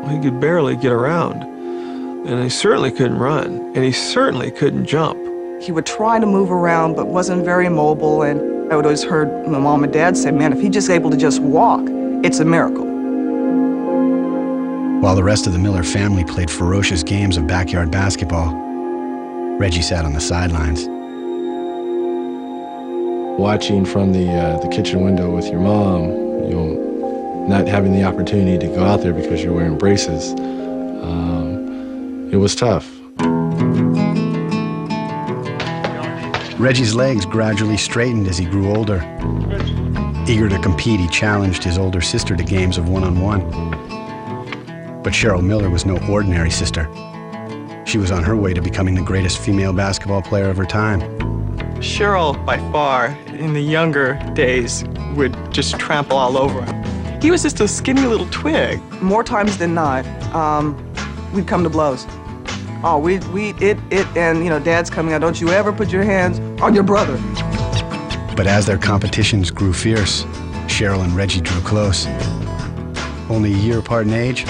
He could barely get around, and he certainly couldn't run, and he certainly couldn't jump. He would try to move around, but wasn't very mobile, and I would always heard my mom and dad say, man, if he's just able to just walk, it's a miracle. While the rest of the Miller family played ferocious games of backyard basketball, Reggie sat on the sidelines. Watching from the kitchen window with your mom, you know, not having the opportunity to go out there because you're wearing braces, it was tough. Reggie's legs gradually straightened as he grew older. Eager to compete, he challenged his older sister to games of one-on-one. But Cheryl Miller was no ordinary sister. She was on her way to becoming the greatest female basketball player of her time. Cheryl, by far, in the younger days, would just trample all over him. He was just a skinny little twig. More times than not, we'd come to blows. Oh, and, you know, Dad's coming out, don't you ever put your hands on your brother. But as their competitions grew fierce, Cheryl and Reggie drew close. Only a year apart in age,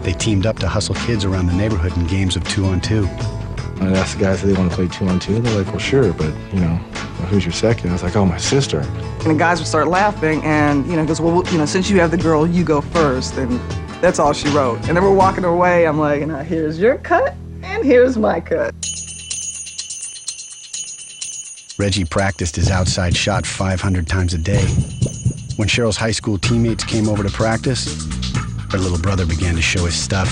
they teamed up to hustle kids around the neighborhood in games of 2-on-2. I asked the guys if they want to play 2-on-2. They're like, well, sure, but, you know, who's your second? I was like, oh, my sister. And the guys would start laughing, and, you know, he goes, well, you know, since you have the girl, you go first. And that's all she wrote. And then we're walking away. I'm like, now here's your cut, and here's my cut. Reggie practiced his outside shot 500 times a day. When Cheryl's high school teammates came over to practice, her little brother began to show his stuff.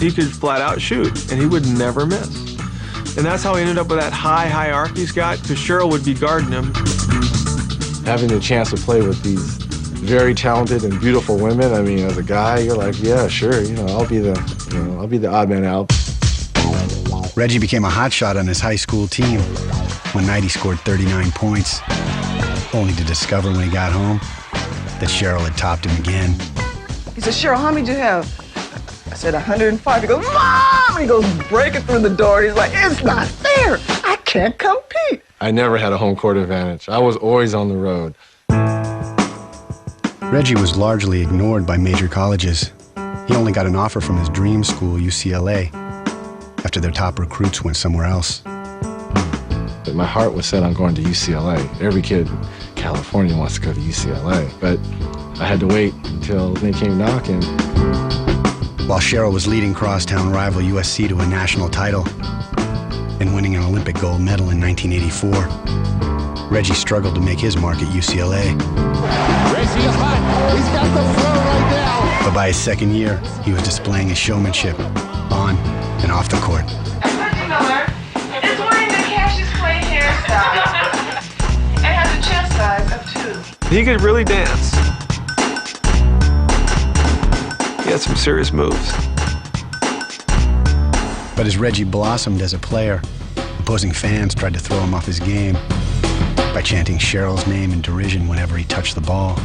He could flat out shoot, and he would never miss. And that's how he ended up with that high arc he's got, because Cheryl would be guarding him. Having the chance to play with these very talented and beautiful women, I mean, as a guy, you're like, yeah, sure, you know, I'll be the odd man out. Reggie became a hotshot on his high school team. One night he scored 39 points, only to discover when he got home that Cheryl had topped him again. He said, Cheryl, how many did you have? I said, 105. He goes, Mom! He goes breaking through the door. He's like, it's not fair. I can't compete. I never had a home court advantage. I was always on the road. Reggie was largely ignored by major colleges. He only got an offer from his dream school, UCLA, after their top recruits went somewhere else. But my heart was set on going to UCLA. Every kid in California wants to go to UCLA, but I had to wait until they came knocking. While Cheryl was leading crosstown rival USC to a national title and winning an Olympic gold medal in 1984, Reggie struggled to make his mark at UCLA. Reggie is hot. He's got the throw right now. But by his second year, he was displaying his showmanship on and off the court. Reggie Miller is wearing the Cassius Clay hairstyle and has a chest size of 2. He could really dance. He had some serious moves. But as Reggie blossomed as a player, opposing fans tried to throw him off his game by chanting Cheryl's name in derision whenever he touched the ball.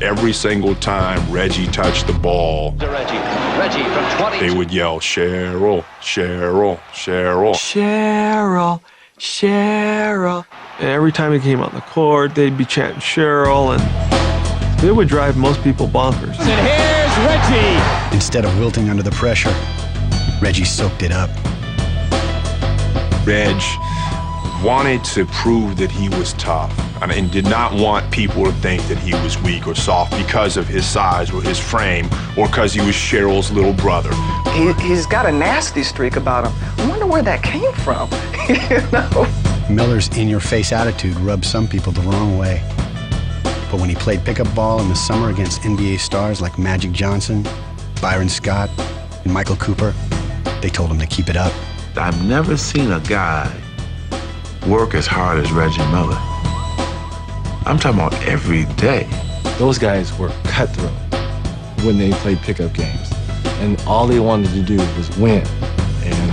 Every single time Reggie touched the ball, Reggie from 20. They would yell, Cheryl, Cheryl, Cheryl. Cheryl, Cheryl. And every time he came on the court, they'd be chanting Cheryl, and it would drive most people bonkers. And here's Reggie. Instead of wilting under the pressure, Reggie soaked it up. Reg wanted to prove that he was tough and did not want people to think that he was weak or soft because of his size or his frame or because he was Cheryl's little brother. He's got a nasty streak about him. I wonder where that came from, you know? Miller's in-your-face attitude rubbed some people the wrong way. But when he played pickup ball in the summer against NBA stars like Magic Johnson, Byron Scott, and Michael Cooper, they told him to keep it up. I've never seen a guy work as hard as Reggie Miller. I'm talking about every day. Those guys were cutthroat when they played pickup games. And all they wanted to do was win. And,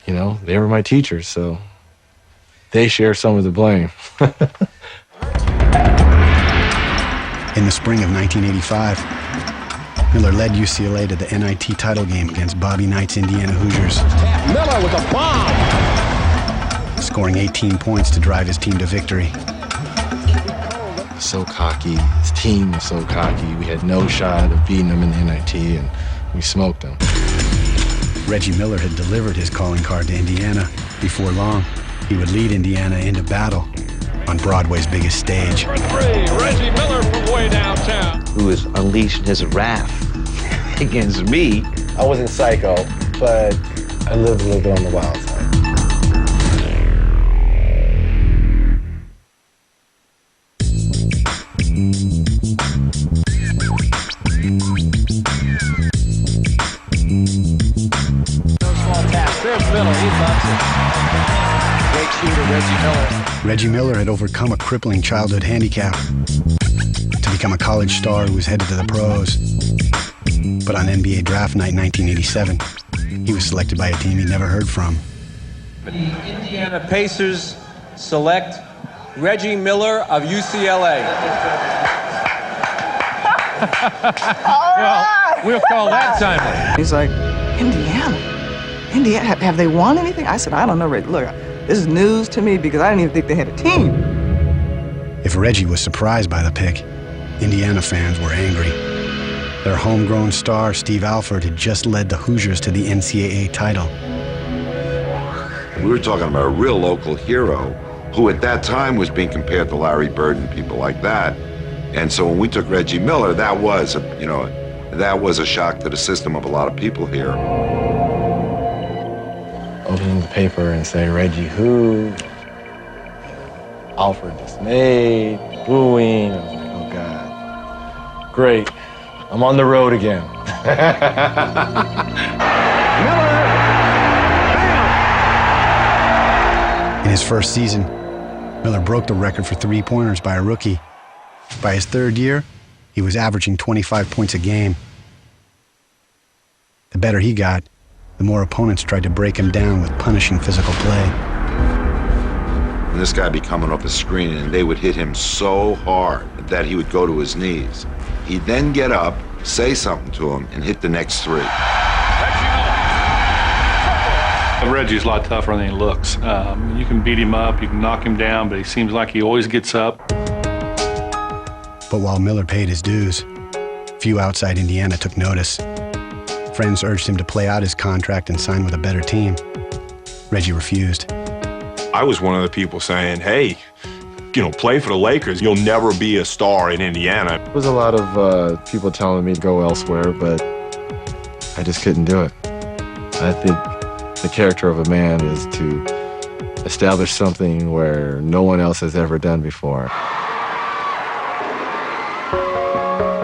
you know, they were my teachers, so they share some of the blame. In the spring of 1985, Miller led UCLA to the NIT title game against Bobby Knight's Indiana Hoosiers. Miller with a bomb. Scoring 18 points to drive his team to victory. so cocky. His team was so cocky. We had no shot of beating them in the NIT, and we smoked them. Reggie Miller had delivered his calling card to Indiana. Before long, he would lead Indiana into battle on Broadway's biggest stage. Number 3, Reggie Miller from way downtown. Who is unleashing his wrath against me. I wasn't psycho, but I lived a little bit on the wild side. There's Miller, he bucks it. Great shooter, Reggie Miller. Reggie Miller had overcome a crippling childhood handicap to become a college star who was headed to the pros. But on NBA draft night 1987, he was selected by a team he never heard from. The Indiana Pacers select Reggie Miller of UCLA. Well, we'll call that timely. He's like, Indiana? Indiana, have they won anything? I said, I don't know, Reggie. Look, this is news to me because I didn't even think they had a team. If Reggie was surprised by the pick, Indiana fans were angry. Their homegrown star, Steve Alford, had just led the Hoosiers to the NCAA title. We were talking about a real local hero who at that time was being compared to Larry Bird and people like that. And so when we took Reggie Miller, that was a shock to the system of a lot of people here. Opening the paper and say, Reggie who? Alfred dismayed, booing. I was like, oh God. Great, I'm on the road again. In his first season, Miller broke the record for three-pointers by a rookie. By his third year, he was averaging 25 points a game. The better he got, the more opponents tried to break him down with punishing physical play. And this guy would be coming off a screen, and they would hit him so hard that he would go to his knees. He'd then get up, say something to him, and hit the next three. Reggie's a lot tougher than he looks. You can beat him up, you can knock him down, but he seems like he always gets up. But while Miller paid his dues, few outside Indiana took notice. Friends urged him to play out his contract and sign with a better team. Reggie refused. I was one of the people saying, hey, play for the Lakers. You'll never be a star in Indiana. There was a lot of people telling me to go elsewhere, but I just couldn't do it. I think the character of a man is to establish something where no one else has ever done before.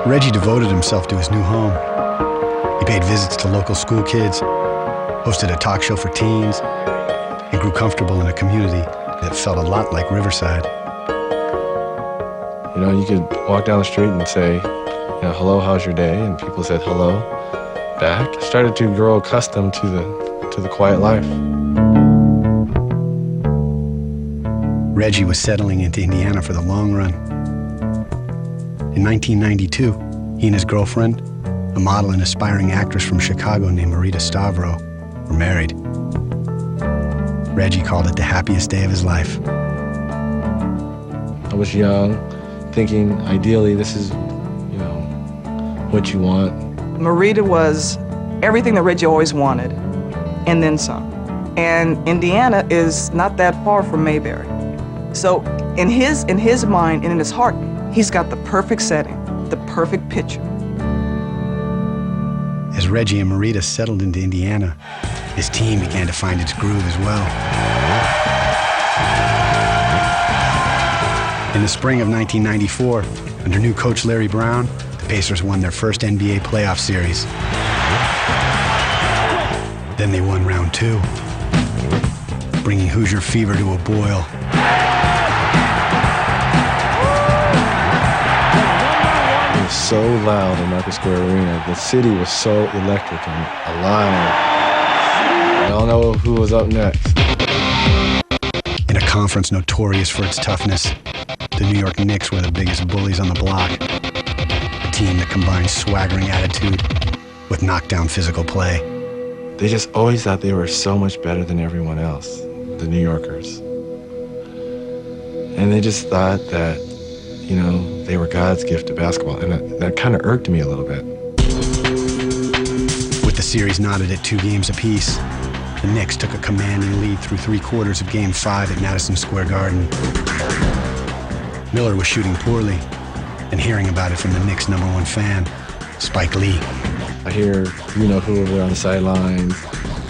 Reggie devoted himself to his new home. He paid visits to local school kids, hosted a talk show for teens, and grew comfortable in a community that felt a lot like Riverside. You could walk down the street and say, hello, how's your day? And people said hello back. I started to grow accustomed to the quiet life. Reggie was settling into Indiana for the long run. In 1992, he and his girlfriend, a model and aspiring actress from Chicago named Marita Stavro, were married. Reggie called it the happiest day of his life. I was young, thinking ideally this is, what you want. Marita was everything that Reggie always wanted, and then some. And Indiana is not that far from Mayberry. So in his mind and in his heart, he's got the perfect setting, the perfect picture. As Reggie and Marita settled into Indiana, his team began to find its groove as well. In the spring of 1994, under new coach Larry Brown, the Pacers won their first NBA playoff series. Then they won round 2, bringing Hoosier fever to a boil. It was so loud in Market Square Arena. The city was so electric and alive. I don't know who was up next. In a conference notorious for its toughness, the New York Knicks were the biggest bullies on the block. A team that combined swaggering attitude with knockdown physical play. They just always thought they were so much better than everyone else, the New Yorkers. And they just thought that you know, they were God's gift to basketball, and that kind of irked me a little bit. With the series knotted at 2 games apiece, the Knicks took a commanding lead through 3/4 of Game 5 at Madison Square Garden. Miller was shooting poorly, and hearing about it from the Knicks' #1 fan, Spike Lee. I hear, you know, who over there on the sidelines,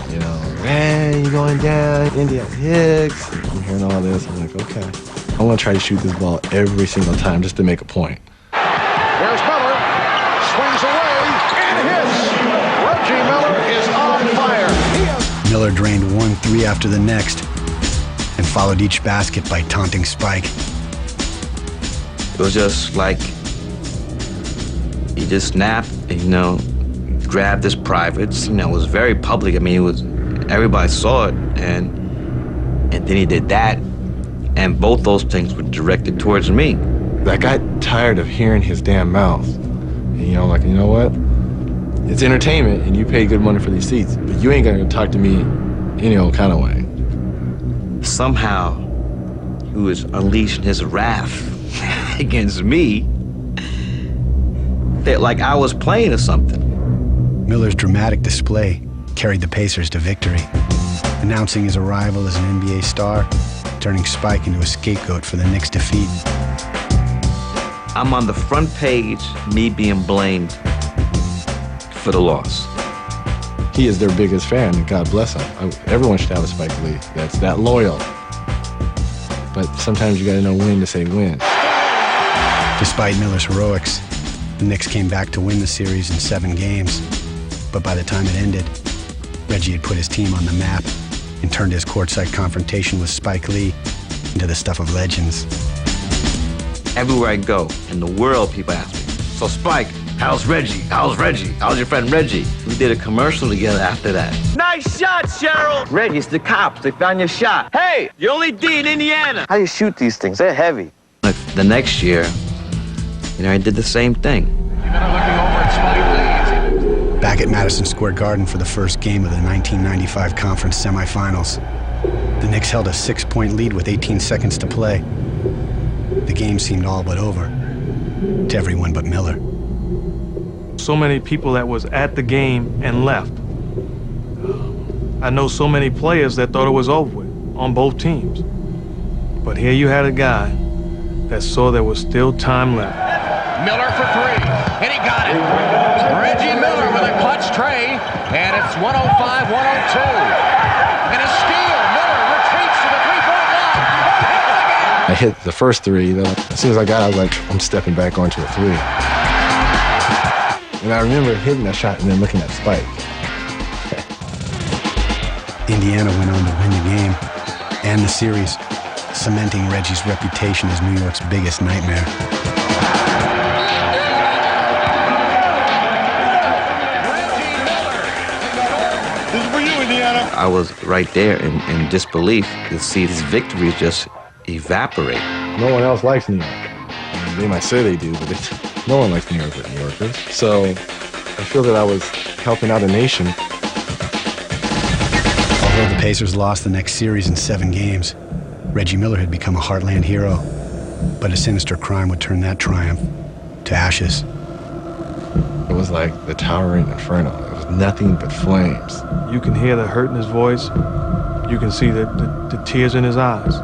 you know, hey, you going down, Indiana Hicks. I'm hearing all this. I'm like, okay. I'm going to try to shoot this ball every single time just to make a point. There's Miller, swings away, and hits. Reggie Miller is on fire. Miller drained 1 3 after the next and followed each basket by taunting Spike. It was just like he just snapped, and, you know, grabbed his privates. You know, it was very public. I mean, it was, everybody saw it, and then he did that, and both those things were directed towards me. I got tired of hearing his damn mouth. And, you know, like, you know what? It's entertainment, and you pay good money for these seats, but you ain't gonna talk to me any old kind of way. Somehow, he was unleashing his wrath against me, that like I was playing or something. Miller's dramatic display carried the Pacers to victory, announcing his arrival as an NBA star, turning Spike into a scapegoat for the Knicks' defeat. I'm on the front page, me being blamed for the loss. He is their biggest fan, and God bless him. Everyone should have a Spike Lee that's that loyal. But sometimes you gotta know when to say when. Despite Miller's heroics, the Knicks came back to win the series in 7 games. But by the time it ended, Reggie had put his team on the map and turned his courtside confrontation with Spike Lee into the stuff of legends. Everywhere I go in the world, people ask me, so Spike, how's Reggie? How's Reggie? How's your friend Reggie? We did a commercial together after that. Nice shot, Cheryl! Reggie, it's the cops. They found your shot. Hey, you're only D in Indiana. How do you shoot these things? They're heavy. Like the next year, you know, I did the same thing. Back at Madison Square Garden for the first game of the 1995 conference semifinals, the Knicks held a 6-point lead with 18 seconds to play. The game seemed all but over to everyone but Miller. So many people that was at the game and left. I know so many players that thought it was over with on both teams. But here you had a guy that saw there was still time left. Miller for 3, and he got it. Reggie Miller with a clutch tray, and it's 105-102. And a steal. Miller retreats to the three-point line. I hit the first 3. As soon as I got it, I was like, I'm stepping back onto a 3. And I remember hitting that shot and then looking at Spike. Indiana went on to win the game and the series, cementing Reggie's reputation as New York's biggest nightmare. I was right there in disbelief to see his victories just evaporate. No one else likes New York. I mean, they might say they do, but no one likes New York but New Yorkers. So I feel that I was helping out a nation. Although the Pacers lost the next series in 7 games, Reggie Miller had become a Heartland hero. But a sinister crime would turn that triumph to ashes. It was like the towering inferno. It was nothing but flames. You can hear the hurt in his voice. You can see the tears in his eyes.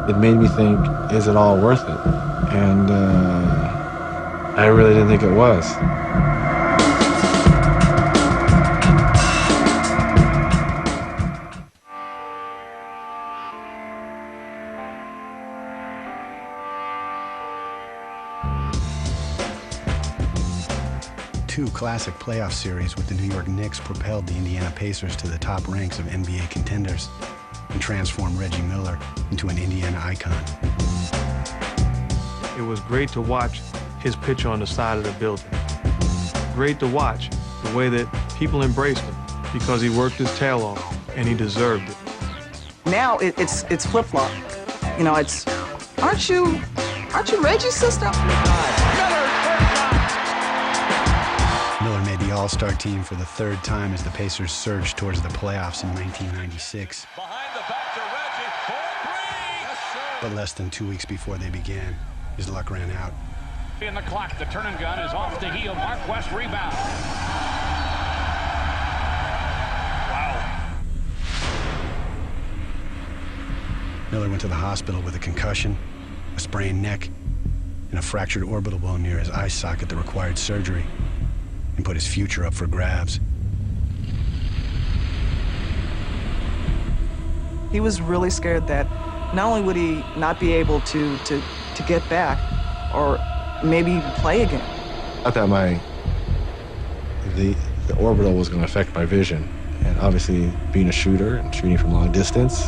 It made me think, is it all worth it? And I really didn't think it was. Two classic playoff series with the New York Knicks propelled the Indiana Pacers to the top ranks of NBA contenders and transformed Reggie Miller into an Indiana icon. It was great to watch his picture on the side of the building. Great to watch the way that people embraced him because he worked his tail off and he deserved it. Now it's flip-flop. You know, it's, aren't you Reggie's sister? Miller made the All-Star team for the 3rd time as the Pacers surged towards the playoffs in 1996. But less than 2 weeks before they began, his luck ran out. In the clock, the turn and gun is off the heel. Mark West rebound. Wow. Miller went to the hospital with a concussion, a sprained neck, and a fractured orbital bone near his eye socket that required surgery, and put his future up for grabs. He was really scared that not only would he not be able to get back or maybe even play again. I thought the orbital was going to affect my vision. And obviously, being a shooter and shooting from long distance,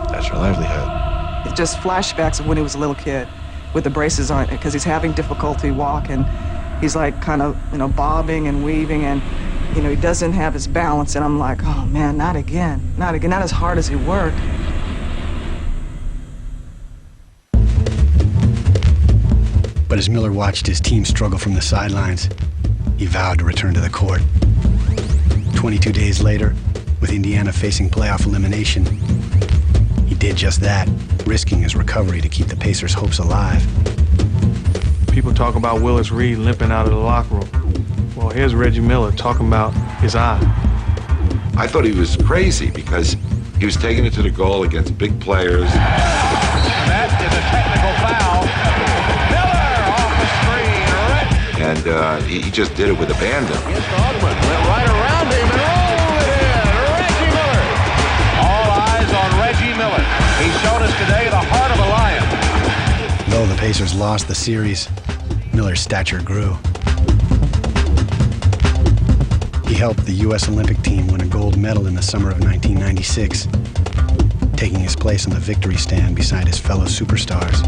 that's your livelihood. It's just flashbacks of when he was a little kid with the braces on, because he's having difficulty walking. He's like kind of, bobbing and weaving, and, he doesn't have his balance. And I'm like, oh man, not again, not as hard as he worked. But as Miller watched his team struggle from the sidelines, he vowed to return to the court. 22 days later, with Indiana facing playoff elimination, he did just that, risking his recovery to keep the Pacers' hopes alive. People talk about Willis Reed limping out of the locker room. Well, here's Reggie Miller talking about his eye. I thought he was crazy because he was taking it to the goal against big players. That is a technical foul. And he just did it with abandon. Went right around him and rolled it in. Reggie Miller. All eyes on Reggie Miller. He's shown us today the heart of a lion. Though the Pacers lost the series, Miller's stature grew. He helped the U.S. Olympic team win a gold medal in the summer of 1996, taking his place on the victory stand beside his fellow superstars.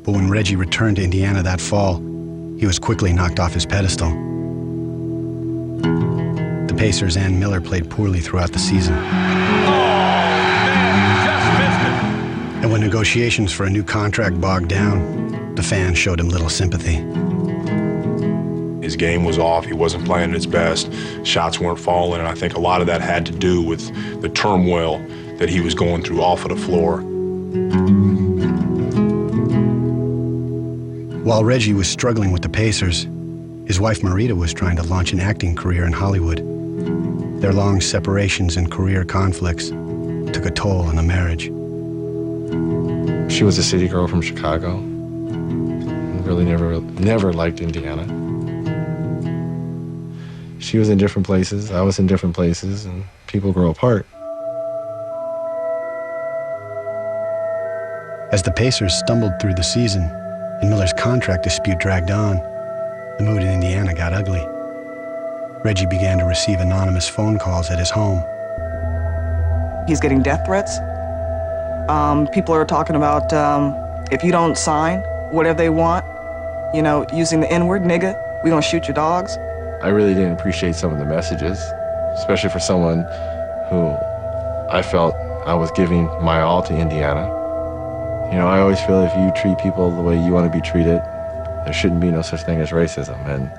But when Reggie returned to Indiana that fall, he was quickly knocked off his pedestal. The Pacers and Miller played poorly throughout the season. Oh, man, just missed it. And when negotiations for a new contract bogged down, the fans showed him little sympathy. His game was off. He wasn't playing at his best. Shots weren't falling, and I think a lot of that had to do with the turmoil that he was going through off of the floor. While Reggie was struggling with the Pacers, his wife Marita was trying to launch an acting career in Hollywood. Their long separations and career conflicts took a toll on the marriage. She was a city girl from Chicago. Really never liked Indiana. She was in different places, I was in different places, and people grow apart. As the Pacers stumbled through the season and Miller's contract dispute dragged on, the mood in Indiana got ugly. Reggie began to receive anonymous phone calls at his home. He's getting death threats. People are talking about if you don't sign whatever they want, using the N-word, nigga, we're gonna shoot your dogs. I really didn't appreciate some of the messages, especially for someone who I felt I was giving my all to Indiana. I always feel if you treat people the way you want to be treated, there shouldn't be no such thing as racism. And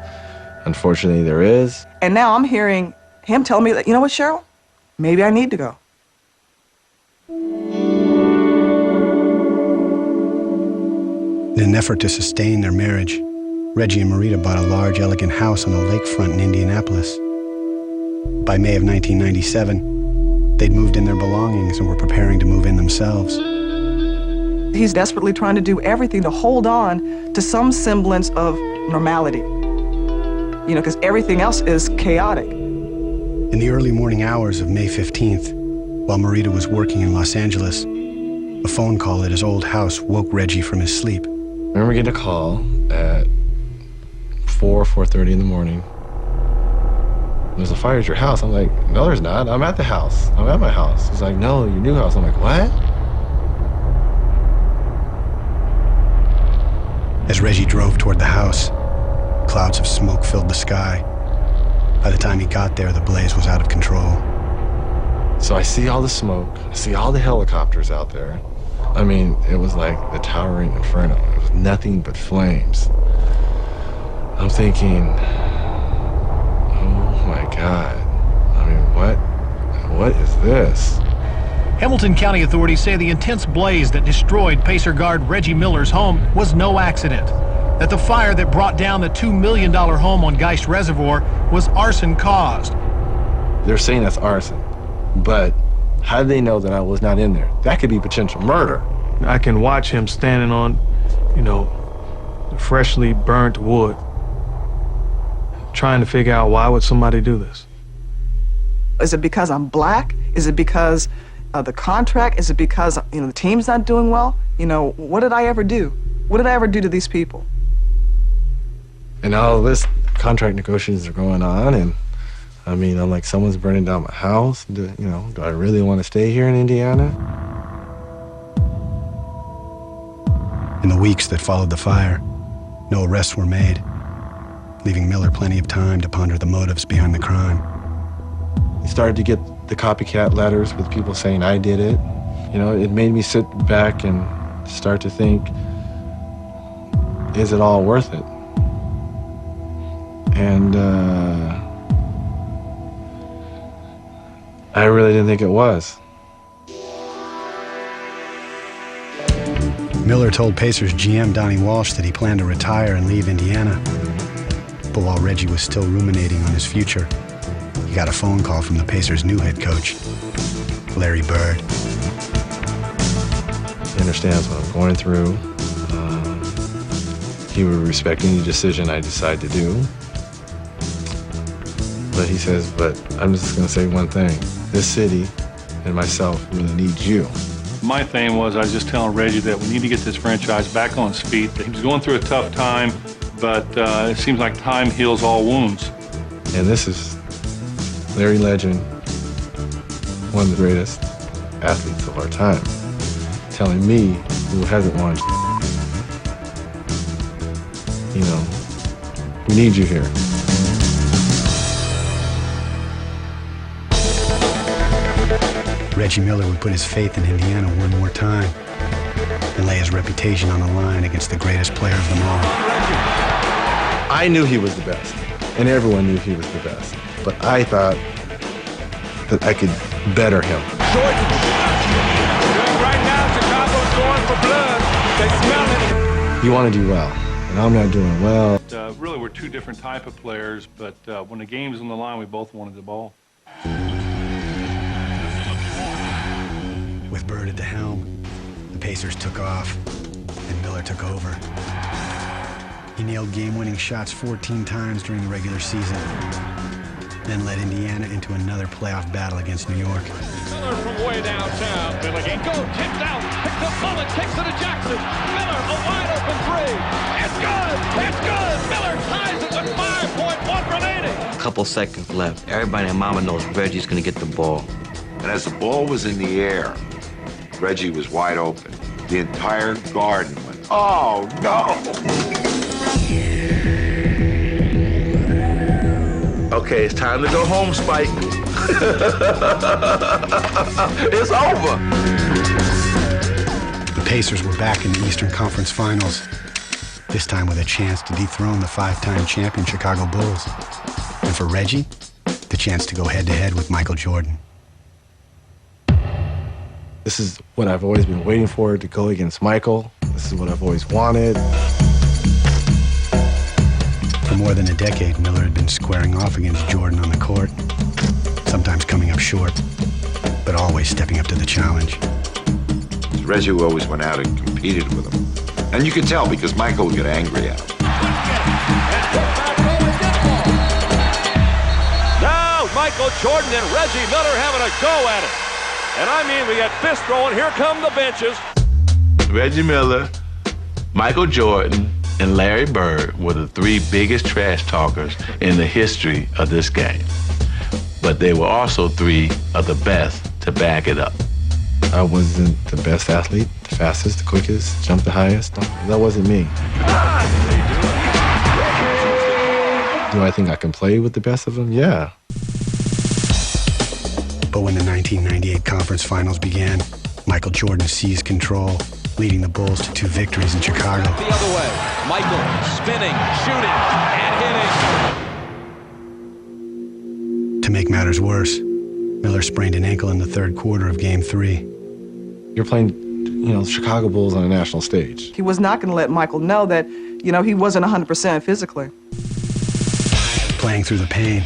unfortunately, there is. And now I'm hearing him tell me that, you know what, Cheryl? Maybe I need to go. In an effort to sustain their marriage, Reggie and Marita bought a large, elegant house on the lakefront in Indianapolis. By May of 1997, they'd moved in their belongings and were preparing to move in themselves. He's desperately trying to do everything to hold on to some semblance of normality, because everything else is chaotic. In the early morning hours of May 15th, while Marita was working in Los Angeles, a phone call at his old house woke Reggie from his sleep. I remember getting a call at 4:30 in the morning. There's a fire at your house. I'm like, no, there's not. I'm at the house. I'm at my house. He's like, no, your new house. I'm like, what? As Reggie drove toward the house, clouds of smoke filled the sky. By the time he got there, the blaze was out of control. So I see all the smoke, I see all the helicopters out there. I mean, it was like the towering inferno. It was nothing but flames. I'm thinking, oh my God. I mean, what is this? Hamilton County authorities say the intense blaze that destroyed Pacer guard Reggie Miller's home was no accident. That the fire that brought down the $2 million home on Geist Reservoir was arson caused. They're saying that's arson, but how do they know that I was not in there? That could be potential murder. I can watch him standing on, freshly burnt wood, trying to figure out why would somebody do this. Is it because I'm black? Is it because of the contract? Is it because, the team's not doing well? What did I ever do? What did I ever do to these people? And all this contract negotiations are going on, and I'm like, someone's burning down my house. Do I really want to stay here in Indiana? In the weeks that followed the fire, no arrests were made, leaving Miller plenty of time to ponder the motives behind the crime. You started to get the copycat letters with people saying I did it. It made me sit back and start to think, is it all worth it? And I really didn't think it was. Miller told Pacers GM Donnie Walsh that he planned to retire and leave Indiana. But while Reggie was still ruminating on his future, he got a phone call from the Pacers' new head coach, Larry Bird. He understands what I'm going through. He would respect any decision I decide to do. But he says, but I'm just going to say one thing. This city and myself really need you. My thing was, I was just telling Reggie that we need to get this franchise back on its feet. He was going through a tough time, but it seems like time heals all wounds. And this is Larry Legend, one of the greatest athletes of our time, telling me, who hasn't won, we need you here. Reggie Miller would put his faith in Indiana one more time and lay his reputation on the line against the greatest player of them all. I knew he was the best, and everyone knew he was the best, but I thought that I could better him. Right now, Chicago's going for blood. They smell it. You want to do well, and I'm not doing well. Really, we're two different type of players, but when the game's on the line, we both wanted the ball. With Bird at the helm, the Pacers took off, and Miller took over. He nailed game-winning shots 14 times during the regular season, then led Indiana into another playoff battle against New York. Miller from way downtown. Miller can go, tipped out, picks up Mullen, kicks it to Jackson. Miller, a wide open three. It's good! It's good! Miller ties it with 5.1 remaining. A couple seconds left. Everybody and mama knows Reggie's gonna get the ball. And as the ball was in the air, Reggie was wide open. The entire garden went, oh, no! Okay, it's time to go home, Spike. It's over. The Pacers were back in the Eastern Conference Finals, this time with a chance to dethrone the five-time champion Chicago Bulls. And for Reggie, the chance to go head-to-head with Michael Jordan. This is what I've always been waiting for, to go against Michael. This is what I've always wanted. For more than a decade, Miller had been squaring off against Jordan on the court, sometimes coming up short, but always stepping up to the challenge. Reggie always went out and competed with him. And you could tell because Michael would get angry at him. Now, Michael Jordan and Reggie Miller having a go at it. And I mean, we got fist throwing. Here come the benches. Reggie Miller, Michael Jordan, and Larry Bird were the three biggest trash talkers in the history of this game. But they were also three of the best to back it up. I wasn't the best athlete, the fastest, the quickest, jumped the highest. That wasn't me. Do I think I can play with the best of them? Yeah. But when the 1998 conference finals began, Michael Jordan seized control, leading the Bulls to 2 victories in Chicago. The other way, Michael spinning, shooting, and hitting. To make matters worse, Miller sprained an ankle in the third quarter of Game 3. You're playing, Chicago Bulls on a national stage. He was not going to let Michael know that, he wasn't 100% physically. Playing through the pain,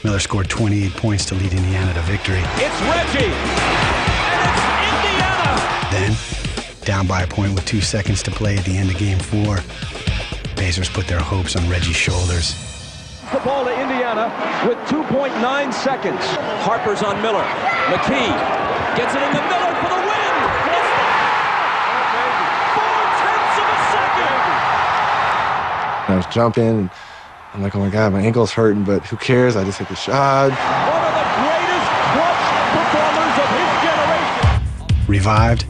Miller scored 28 points to lead Indiana to victory. It's Reggie, and it's Indiana! Then, down by a point with 2 seconds to play at the end of Game 4, Pacers put their hopes on Reggie's shoulders. The ball to Indiana with 2.9 seconds. Harper's on Miller. McKee gets it in the Miller for the win. It's there! 0.4 seconds. I was jumping, and I'm like, oh my God, my ankle's hurting, but who cares? I just hit the shot. One of the greatest clutch performers of his generation. Revived,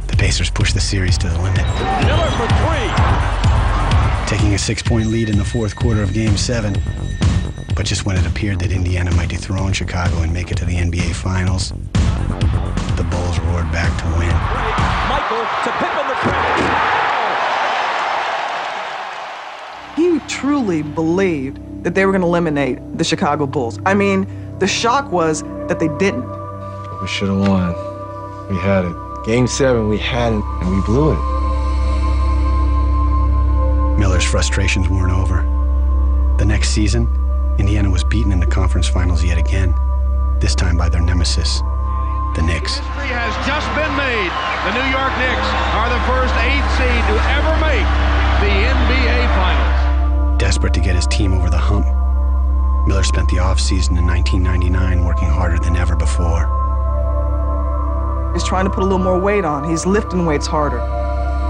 the Pacers pushed the series to the limit. Miller for 3. Taking a 6-point lead in the fourth quarter of Game 7. But just when it appeared that Indiana might dethrone Chicago and make it to the NBA Finals, the Bulls roared back to win. Michael to Pippen the He truly believed that they were going to eliminate the Chicago Bulls. I mean, the shock was that they didn't. But we should have won. We had it. Game 7, we had it, and we blew it. Miller's frustrations weren't over. The next season, Indiana was beaten in the conference finals yet again, this time by their nemesis, the Knicks. History has just been made. The New York Knicks are the first 8th seed to ever make the NBA Finals. Desperate to get his team over the hump, Miller spent the offseason in 1999 working harder than ever before. He's trying to put a little more weight on. He's lifting weights harder.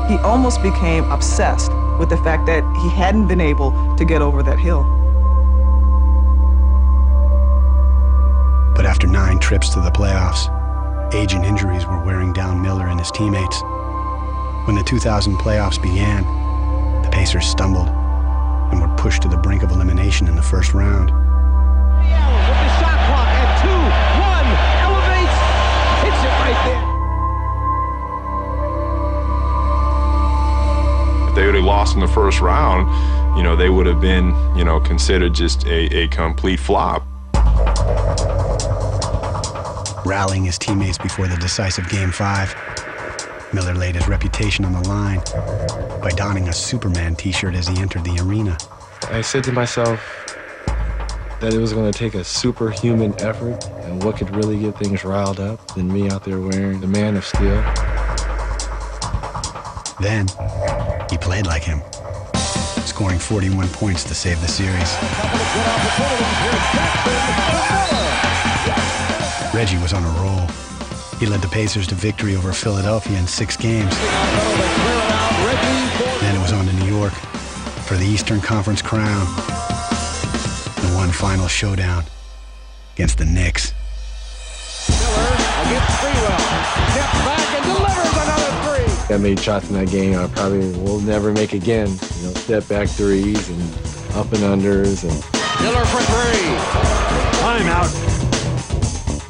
He almost became obsessed with the fact that he hadn't been able to get over that hill. But after 9 trips to the playoffs, age and injuries were wearing down Miller and his teammates. When the 2000 playoffs began, the Pacers stumbled and were pushed to the brink of elimination in the first round. With the shot clock at 2-1, elevates, hits it right there. If they would have lost in the first round, they would have been, considered just a complete flop. Rallying his teammates before the decisive Game 5, Miller laid his reputation on the line by donning a Superman t-shirt as he entered the arena. I said to myself that it was going to take a superhuman effort, and what could really get things riled up than me out there wearing the Man of Steel. Then, he played like him, scoring 41 points to save the series. Reggie was on a roll. He led the Pacers to victory over Philadelphia in 6 games. Then it was on to New York for the Eastern Conference crown. The one final showdown against the Knicks. Miller against Freewell. Steps back and delivers another 3. I made shots in that game I probably will never make again. Step back threes and up and unders. And Miller for 3. Time out.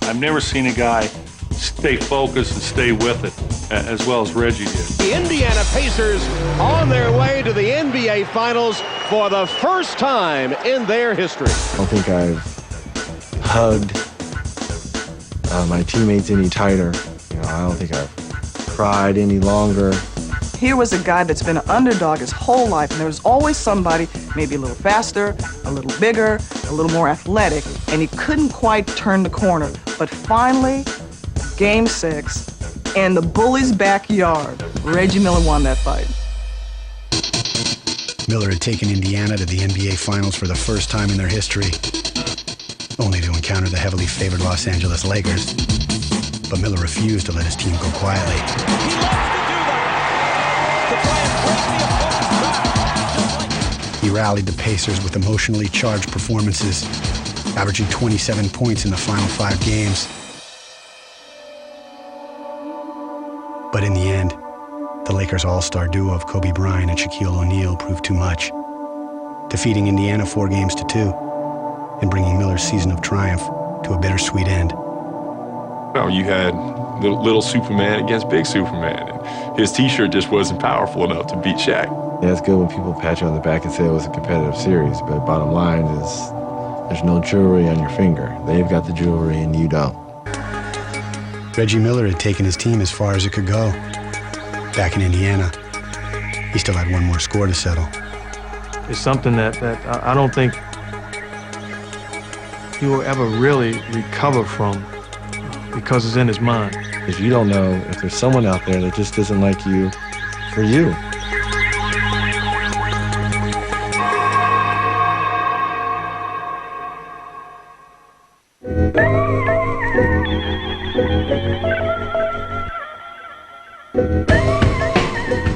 I've never seen a guy stay focused and stay with it as well as Reggie did. The Indiana Pacers on their way to the NBA Finals for the first time in their history. I don't think I've hugged my teammates any tighter. I don't think I've cried any longer. Here was a guy that's been an underdog his whole life, and there was always somebody maybe a little faster, a little bigger, a little more athletic, and he couldn't quite turn the corner. But finally, Game 6, in the Bullies' backyard, Reggie Miller won that fight. Miller had taken Indiana to the NBA Finals for the first time in their history, only to encounter the heavily favored Los Angeles Lakers. But Miller refused to let his team go quietly. He rallied the Pacers with emotionally charged performances, averaging 27 points in the final 5 games. But in the end, the Lakers' all-star duo of Kobe Bryant and Shaquille O'Neal proved too much, defeating Indiana 4-2 and bringing Miller's season of triumph to a bittersweet end. You had little Superman against big Superman, and his t-shirt just wasn't powerful enough to beat Shaq. Yeah, it's good when people pat you on the back and say it was a competitive series, but bottom line is there's no jewelry on your finger. They've got the jewelry and you don't. Reggie Miller had taken his team as far as it could go. Back in Indiana, he still had one more score to settle. It's something that I don't think he will ever really recover from because it's in his mind. If you don't know if there's someone out there that just doesn't like you for you.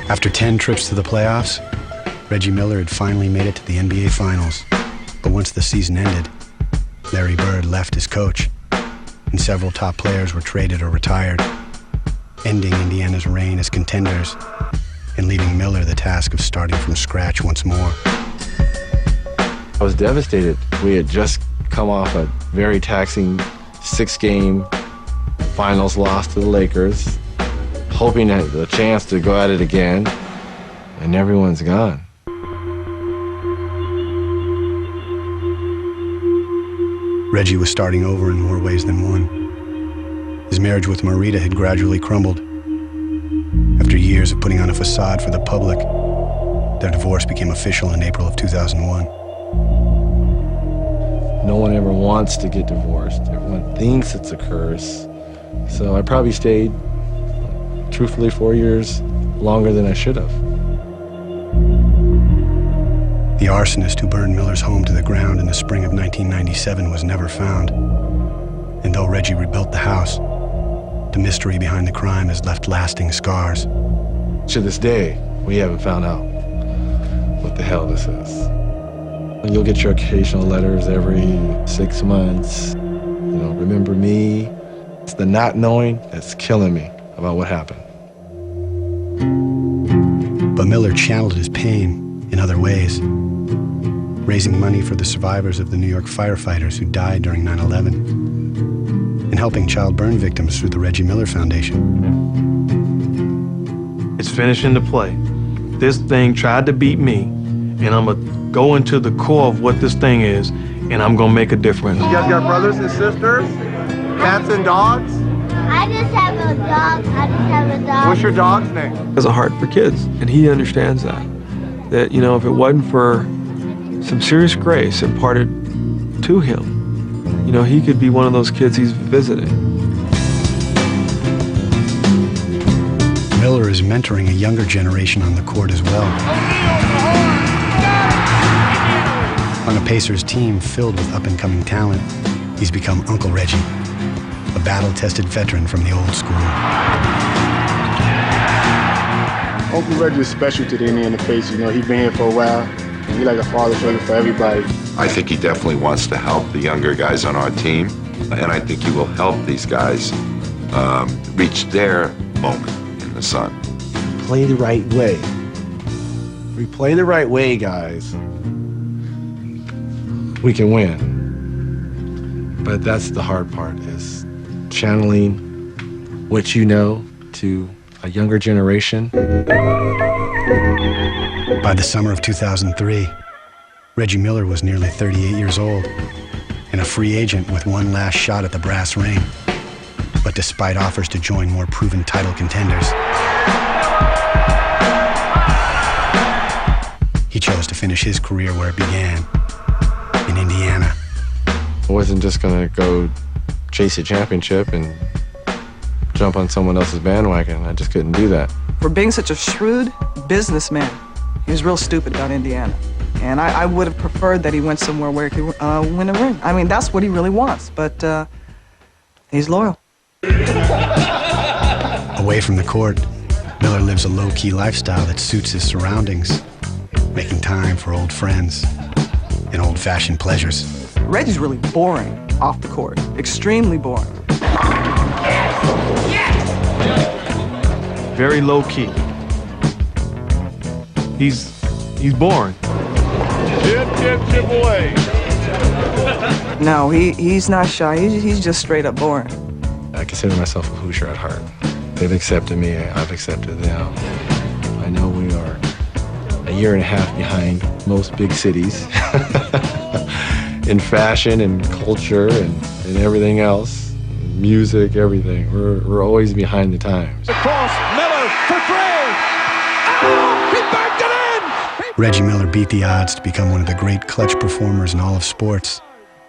After 10 trips to the playoffs, Reggie Miller had finally made it to the NBA Finals. But once the season ended, Larry Bird left as coach, and several top players were traded or retired, ending Indiana's reign as contenders and leaving Miller the task of starting from scratch once more. I was devastated. We had just come off a very taxing 6-game finals loss to the Lakers, hoping at a chance to go at it again, and everyone's gone. Reggie was starting over in more ways than one. His marriage with Marita had gradually crumbled. After years of putting on a facade for the public, their divorce became official in April of 2001. No one ever wants to get divorced. Everyone thinks it's a curse. So I probably stayed, truthfully, 4 years longer than I should have. The arsonist who burned Miller's home to the ground in the spring of 1997 was never found. And though Reggie rebuilt the house, the mystery behind the crime has left lasting scars. To this day, we haven't found out what the hell this is. You'll get your occasional letters every 6 months. Remember me? It's the not knowing that's killing me about what happened. But Miller channeled his pain in other ways, raising money for the survivors of the New York firefighters who died during 9/11, and helping child burn victims through the Reggie Miller Foundation. It's finishing the play. This thing tried to beat me, and I'm gonna go into the core of what this thing is, and I'm gonna make a difference. You guys got brothers and sisters? Cats and dogs? I just have a dog. What's your dog's name? It's a heart for kids, and he understands that. That, if it wasn't for some serious grace imparted to him, he could be one of those kids he's visiting. Miller is mentoring a younger generation on the court as well. On a Pacers team filled with up-and-coming talent, he's become Uncle Reggie, a battle-tested veteran from the old school. Uncle Reggie is special to the Indiana Pacers. He's been here for a while. And he's like a father figure for everybody. I think he definitely wants to help the younger guys on our team, and I think he will help these guys reach their moment in the sun. Play the right way. If we play the right way, guys, we can win. But that's the hard part, is channeling what you know to a younger generation. By the summer of 2003, Reggie Miller was nearly 38 years old and a free agent with one last shot at the brass ring. But despite offers to join more proven title contenders, he chose to finish his career where it began, in Indiana. I wasn't just gonna go chase a championship and jump on someone else's bandwagon. I just couldn't do that. For being such a shrewd businessman, he was real stupid about Indiana. And I would have preferred that he went somewhere where he could win a ring. I mean, that's what he really wants, but he's loyal. Away from the court, Miller lives a low-key lifestyle that suits his surroundings, making time for old friends and old-fashioned pleasures. Reggie's really boring off the court, extremely boring. Very low key. He's boring. Chip away. No, he's not shy. He's just straight up boring. I consider myself a Hoosier at heart. They've accepted me, I've accepted them. I know we are a year and a half behind most big cities in fashion and culture and everything else. music, everything. We're always behind the times. Across, Miller for three. Oh, he backed it in! Reggie Miller beat the odds to become one of the great clutch performers in all of sports.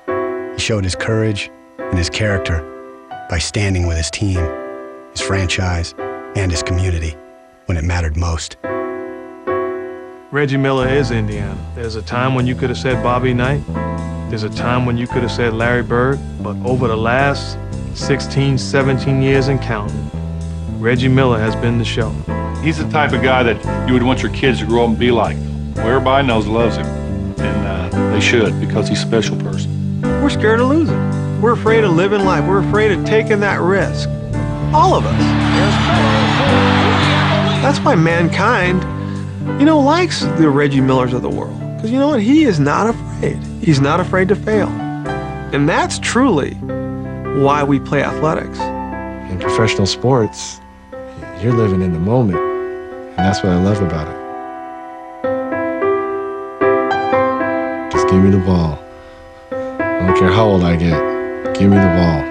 He showed his courage and his character by standing with his team, his franchise, and his community when it mattered most. Reggie Miller is Indiana. There's a time when you could have said Bobby Knight. There's a time when you could have said Larry Bird. But over the last 16, 17 years and counting, Reggie Miller has been the show. He's the type of guy that you would want your kids to grow up and be like. Well, everybody knows loves him, and they should, because he's a special person. We're scared of losing. We're afraid of living life. We're afraid of taking that risk. All of us. That's why mankind, likes the Reggie Millers of the world. Because you know what? He is not afraid. He's not afraid to fail. And that's truly why we play athletics. In professional sports, you're living in the moment. And that's what I love about it. Just give me the ball. I don't care how old I get. Give me the ball.